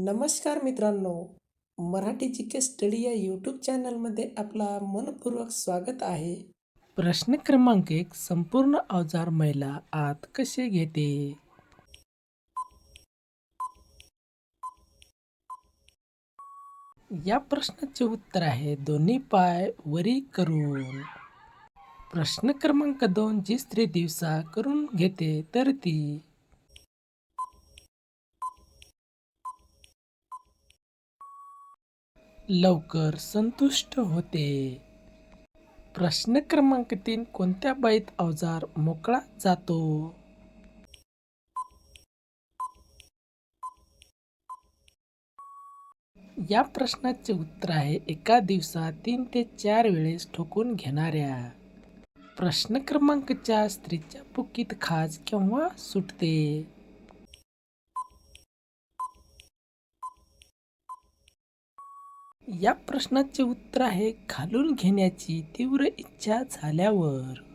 नमस्कार मित्रांनो, मराठी जी के स्टडी या यूट्यूब चॅनलमध्ये आपला मनपूर्वक स्वागत आहे. प्रश्न क्रमांक 1. संपूर्ण अवजार महिला आत कसे घेते? या प्रश्नाचे उत्तर आहे दोन्ही पाय वरी करून. प्रश्न क्रमांक 2. जी स्त्री दिवसा करून घेते तर ती. लवकर संतुष्ट होते. प्रश्न क्रमांक 3. कोणत्या बाईत अवजार मोकळा जातो? या प्रश्नाचे उत्तर आहे एका दिवसात 3 ते 4 वेळेस ठोकून घेणाऱ्या. प्रश्न क्रमांक 4. स्त्रीच्या बुकीत खाज केव्हा सुटते? या प्रश्नाचे उत्तर आहे घालून घेण्याची तीव्र इच्छा झाल्यावर.